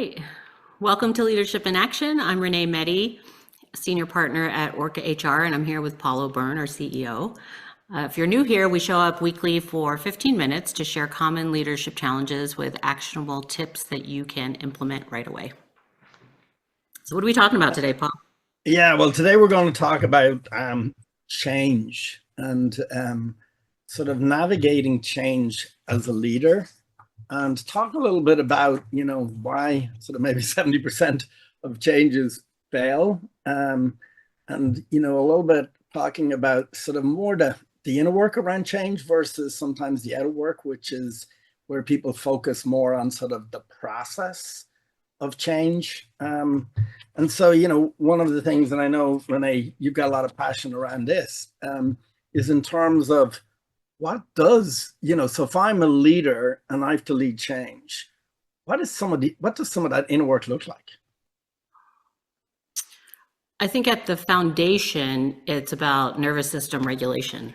right. Welcome to Leadership in Action. I'm Renee Meddy, Senior Partner at Orca HR, and I'm here with Paul O'Byrne, our CEO. If you're new here, we show up weekly for 15 minutes to share common leadership challenges with actionable tips that you can implement right away. So what are we talking about today, Paul? Yeah, well, today we're going to talk about change and sort of navigating change as a leader, and talk a little bit about, why sort of maybe 70% of changes fail. And, a little bit talking about sort of more the inner work around change versus sometimes the outer work, which is where people focus more on sort of the process of change. And so, one of the things, and I know, Renee, you've got a lot of passion around this, is in terms of what does, so if I'm a leader and I have to lead change, what does some of that inner work look like? I think at the foundation, it's about nervous system regulation.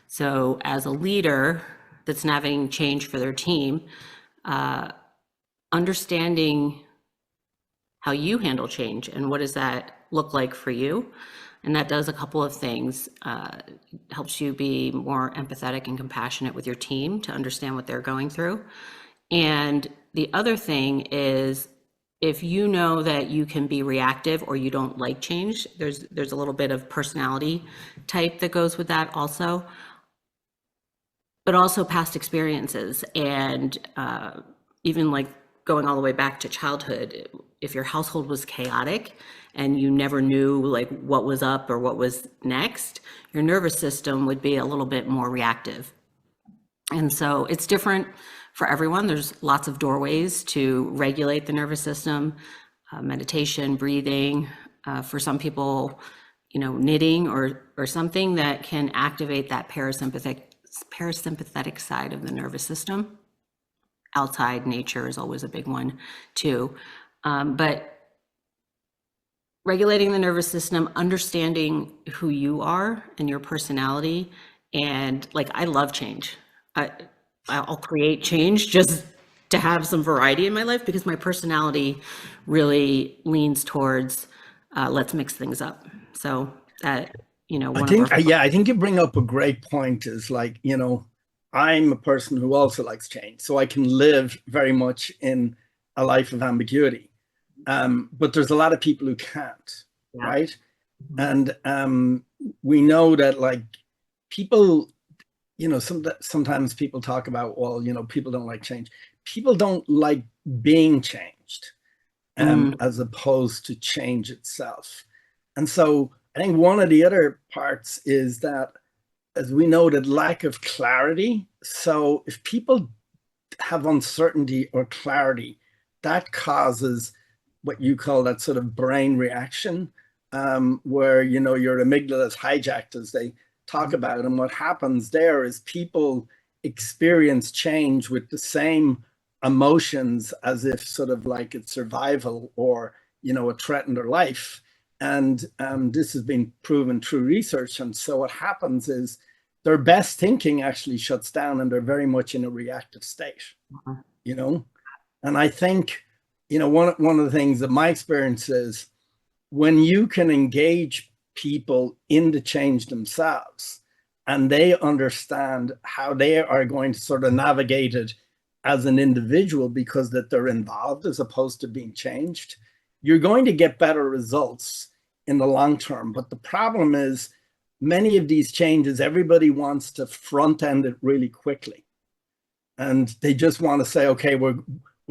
So as a leader that's navigating change for their team, understanding how you handle change and what does that look like for you. And that does a couple of things. Helps you be more empathetic and compassionate with your team to understand what they're going through. And the other thing is, if you know that you can be reactive or you don't like change, there's a little bit of personality type that goes with that also, but also past experiences. And even like going all the way back to childhood, if your household was chaotic and you never knew like what was up or what was next, your nervous system would be a little bit more reactive. And so it's different for everyone. There's lots of doorways to regulate the nervous system, meditation, breathing, for some people, knitting or something that can activate that parasympathetic side of the nervous system. Outside nature is always a big one too. But regulating the nervous system, understanding who you are and your personality. And like, I love change. I'll create change just to have some variety in my life because my personality really leans towards let's mix things up. So that, I think you bring up a great point is like, I'm a person who also likes change, so I can live very much in a life of ambiguity. But there's a lot of people who can't, yeah. Right? And we know that like people, sometimes people talk about, well, people don't like change. People don't like being changed, as opposed to change itself. And so I think one of the other parts is that, as we know, that lack of clarity. So if people have uncertainty or clarity, that causes what you call that sort of brain reaction, where, your amygdala is hijacked, as they talk about. And what happens there is people experience change with the same emotions as if sort of like it's survival or, a threat in their life. And this has been proven through research. And so what happens is their best thinking actually shuts down and they're very much in a reactive state, And I think, one of the things that my experience is, when you can engage people in the change themselves and they understand how they are going to sort of navigate it as an individual because that they're involved as opposed to being changed, you're going to get better results in the long term. But the problem is, many of these changes, everybody wants to front end it really quickly. And they just want to say, okay, we're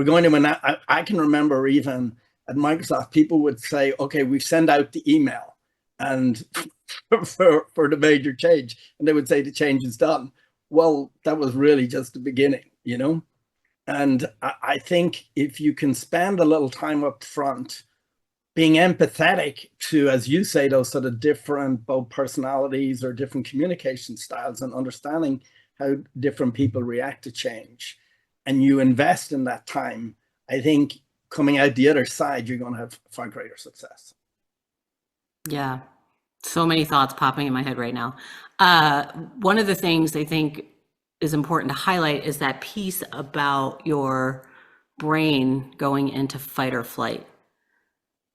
going to, I can remember even at Microsoft, people would say, okay, we send out the email and for the major change, and they would say the change is done. Well, that was really just the beginning, And I think if you can spend a little time up front being empathetic to, as you say, those sort of different both personalities or different communication styles, and understanding how different people react to change, and you invest in that time, I think coming out the other side, you're going to have far greater success. Yeah. So many thoughts popping in my head right now. One of the things I think is important to highlight is that piece about your brain going into fight or flight.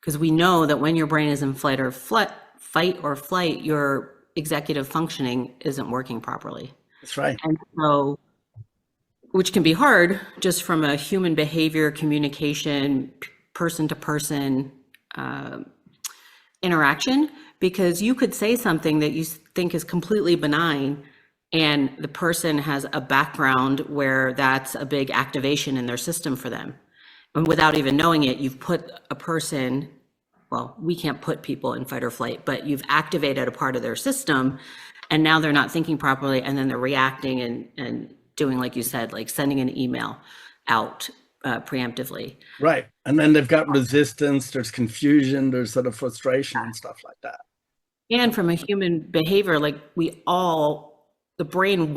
Because we know that when your brain is in fight or flight, your executive functioning isn't working properly. That's right. And so, which can be hard just from a human behavior, communication, person to person interaction, because you could say something that you think is completely benign, and the person has a background where that's a big activation in their system for them. And without even knowing it, you've put a person, well, we can't put people in fight or flight, but you've activated a part of their system, and now they're not thinking properly, and then they're reacting and doing, like you said, like sending an email out preemptively. Right. And then they've got resistance, there's confusion, there's sort of frustration and stuff like that. And from a human behavior, like the brain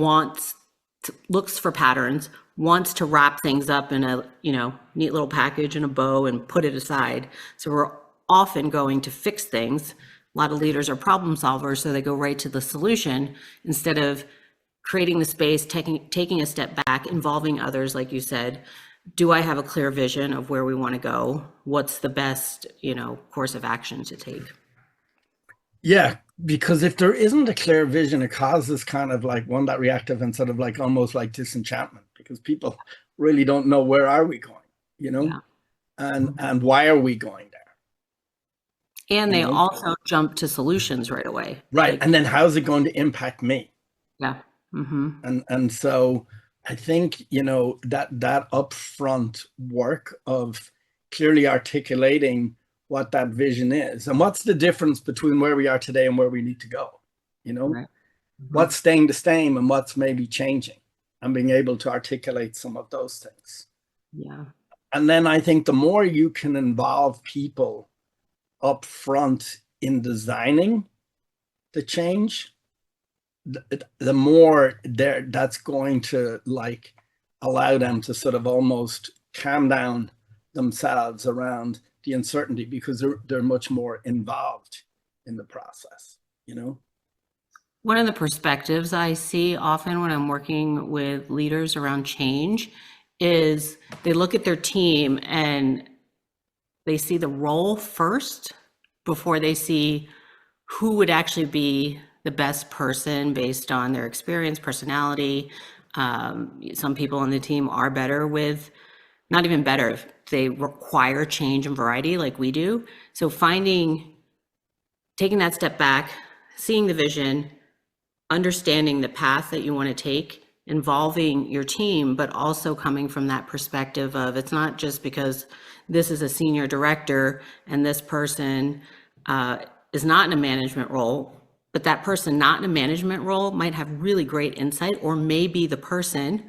looks for patterns, wants to wrap things up in a, neat little package and a bow and put it aside. So we're often going to fix things. A lot of leaders are problem solvers, so they go right to the solution instead of creating the space, taking a step back, involving others, like you said. Do I have a clear vision of where we want to go? What's the best, course of action to take? Yeah, because if there isn't a clear vision, it causes kind of like that reactive and sort of like almost like disenchantment, because people really don't know where are we going, Yeah. and why are we going there? And they also jump to solutions right away. Right. Like, and then how's it going to impact me? yeah. Mm-hmm. And so I think, that upfront work of clearly articulating what that vision is and what's the difference between where we are today and where we need to go, Right. Mm-hmm. What's staying the same and what's maybe changing, and being able to articulate some of those things. Yeah. And then I think the more you can involve people up front in designing the change, the more that's going to like allow them to sort of almost calm down themselves around the uncertainty, because they're much more involved in the process, One of the perspectives I see often when I'm working with leaders around change is they look at their team and they see the role first before they see who would actually be the best person based on their experience, personality. Some people on the team are better with, not even better, they require change and variety like we do. So taking that step back, seeing the vision, understanding the path that you want to take, involving your team, but also coming from that perspective of, it's not just because this is a senior director and this person is not in a management role, but that person not in a management role might have really great insight, or maybe the person,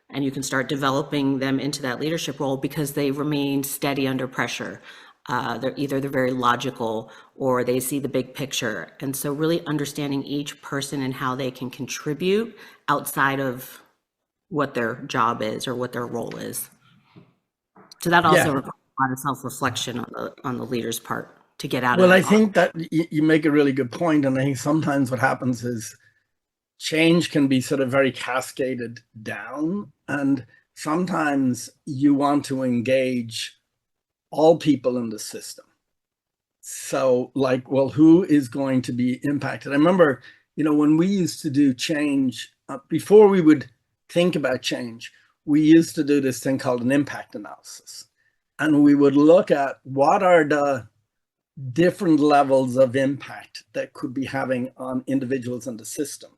and you can start developing them into that leadership role because they remain steady under pressure. They're very logical, or they see the big picture. And so really understanding each person and how they can contribute outside of what their job is or what their role is. So that also requires a lot of self-reflection on the leader's part to get out of that. Well, I think that you make a really good point. And I think sometimes what happens is change can be sort of very cascaded down. And sometimes you want to engage all people in the system. So like, well, who is going to be impacted? I remember, when we used to do change, before we would think about change, we used to do this thing called an impact analysis. And we would look at what are the different levels of impact that could be having on individuals in the system.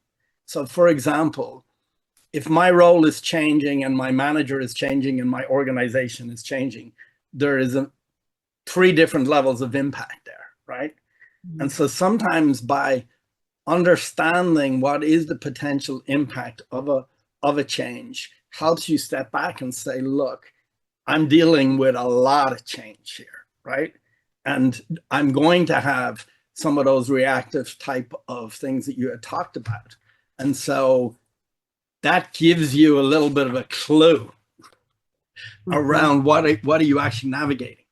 So for example, if my role is changing and my manager is changing and my organization is changing, there is 3 different levels of impact there, right? Mm-hmm. And so sometimes by understanding what is the potential impact of a change helps you step back and say, look, I'm dealing with a lot of change here, right? And I'm going to have some of those reactive type of things that you had talked about. And so that gives you a little bit of a clue around what are you actually navigating.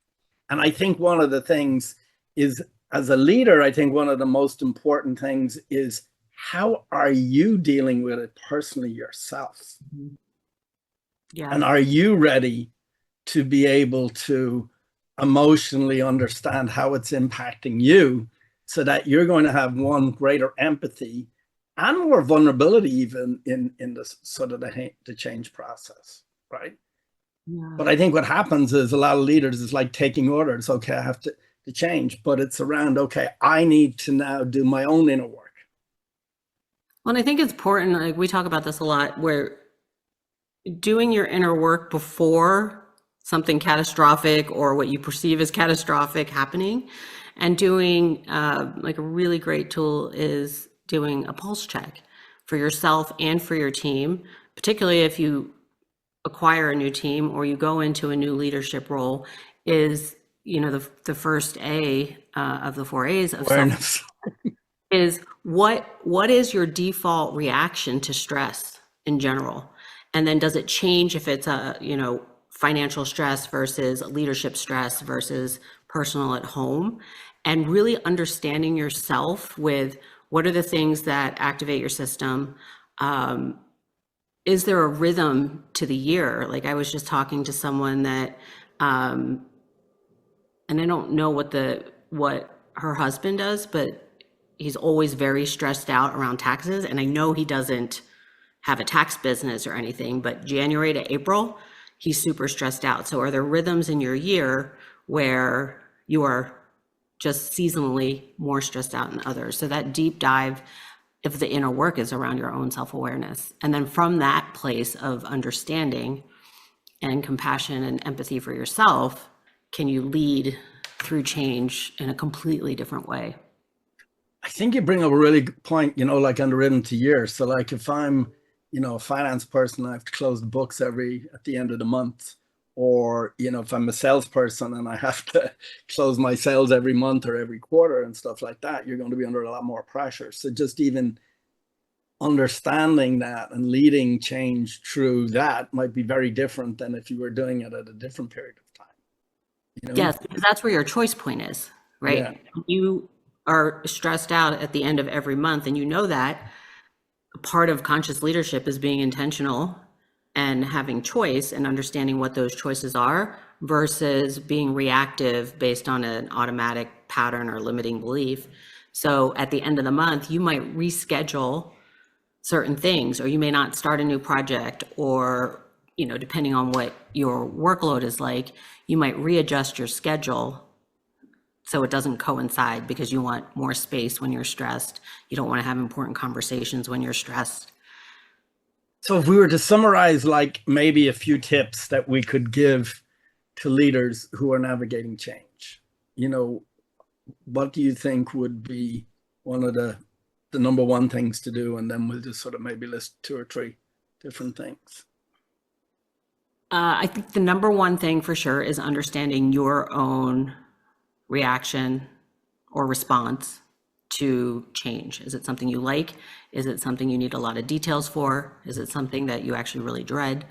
And I think one of the things is, as a leader, I think one of the most important things is, how are you dealing with it personally yourself? Yeah. And are you ready to be able to emotionally understand how it's impacting you, so that you're going to have one greater empathy and more vulnerability even in the sort of the change process, right? Yeah. But I think what happens is a lot of leaders is like taking orders. Okay, I have to change, but it's around, okay, I need to now do my own inner work. Well, and I think it's important, like we talk about this a lot, where doing your inner work before something catastrophic or what you perceive as catastrophic happening, and doing like a really great tool is doing a pulse check for yourself and for your team, particularly if you acquire a new team or you go into a new leadership role, is, you know, the first A of the 4 A's of self Awareness. is what is your default reaction to stress in general? And then does it change if it's a, you know, financial stress versus leadership stress versus personal at home? And really understanding yourself with what are the things that activate your system? Is there a rhythm to the year? Like I was just talking to someone that, and I don't know what her husband does, but he's always very stressed out around taxes. And I know he doesn't have a tax business or anything, but January to April, he's super stressed out. So are there rhythms in your year where you are just seasonally more stressed out than others? So that deep dive of the inner work is around your own self-awareness. And then from that place of understanding and compassion and empathy for yourself, can you lead through change in a completely different way? I think you bring up a really good point, you know, like on the rhythm to year. So like if I'm, you know, a finance person, I have to close the books at the end of the month. Or, you know, if I'm a salesperson and I have to close my sales every month or every quarter and stuff like that, you're going to be under a lot more pressure. So just even understanding that and leading change through that might be very different than if you were doing it at a different period of time. You know? Yes, because that's where your choice point is, right? Yeah. You are stressed out at the end of every month, and you know that part of conscious leadership is being intentional and having choice and understanding what those choices are versus being reactive based on an automatic pattern or limiting belief. So at the end of the month, you might reschedule certain things, or you may not start a new project, or, you know, depending on what your workload is like, you might readjust your schedule so it doesn't coincide because you want more space when you're stressed. You don't want to have important conversations when you're stressed. So if we were to summarize, like maybe a few tips that we could give to leaders who are navigating change, you know, what do you think would be one of the number one things to do? And then we'll just sort of maybe list 2 or 3 different things. I think the number one thing for sure is understanding your own reaction or response to change. Is it something you like? Is it something you need a lot of details for? Is it something that you actually really dread?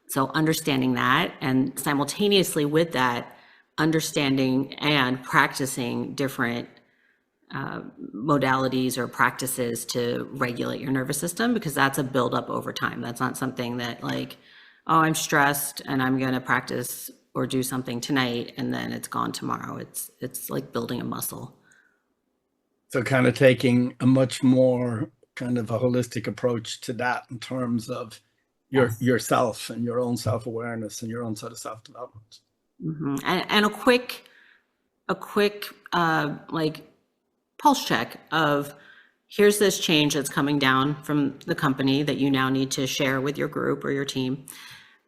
So understanding that, and simultaneously with that, understanding and practicing different modalities or practices to regulate your nervous system, because that's a buildup over time. That's not something that like, oh, I'm stressed and I'm going to practice or do something tonight and then it's gone tomorrow. It's like building a muscle. So kind of taking a much more kind of a holistic approach to that in terms of yourself and your own self-awareness and your own sort of self-development. Mm-hmm. And a quick like pulse check of, here's this change that's coming down from the company that you now need to share with your group or your team,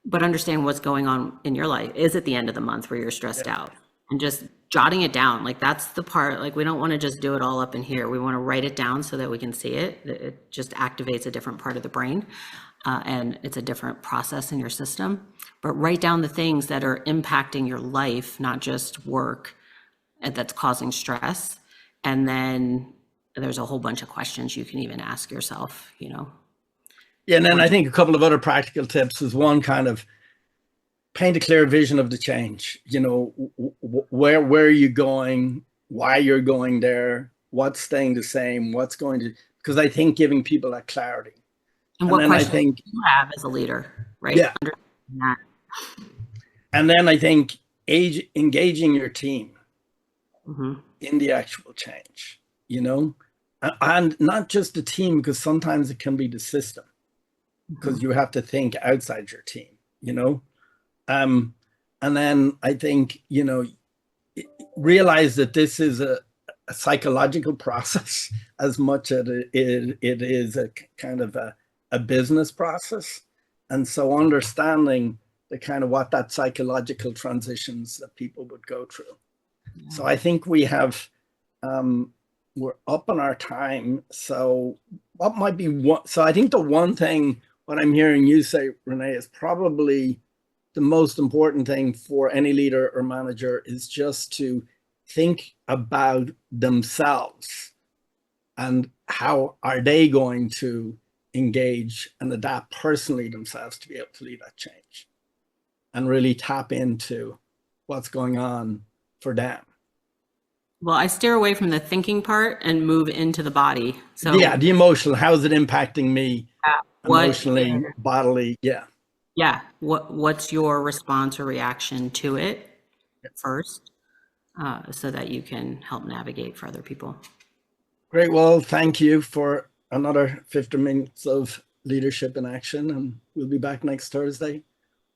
but understand what's going on in your life. Is it the end of the month where you're stressed out? And just jotting it down. Like that's the part, like we don't want to just do it all up in here. We want to write it down so that we can see it. It just activates a different part of the brain. And it's a different process in your system. But write down the things that are impacting your life, not just work, that's causing stress. And then there's a whole bunch of questions you can even ask yourself, you know. Yeah, and then I think a couple of other practical tips is, one, kind of paint a clear vision of the change. You know, where are you going, why you're going there, what's staying the same, what's going to, because I think giving people that clarity. And what questions do you have as a leader, right? Yeah. That. And then I think engaging your team Hmm. in the actual change, you know, and not just the team, because sometimes it can be the system, because you have to think outside your team, you know. And then I think, you know, realize that this is a psychological process as much as it is a kind of a business process. And so understanding the kind of what that psychological transitions that people would go through. Yeah. So I think we have, we're up on our time. So what might be one, so I think the one thing, what I'm hearing you say, Renee, is probably the most important thing for any leader or manager is just to think about themselves and how are they going to engage and adapt personally themselves to be able to lead that change and really tap into what's going on for them. Well, I steer away from the thinking part and move into the body. So Yeah, the emotional, how is it impacting me what, emotionally, bodily? Yeah. yeah, what's your response or reaction to it first, so that you can help navigate for other people. Great. Well, thank you for another 50 minutes of leadership in action. And we'll be back next Thursday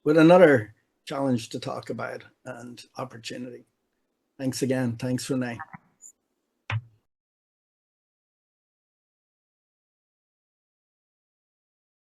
with another challenge to talk about and opportunity. Thanks again. Thanks, Renee.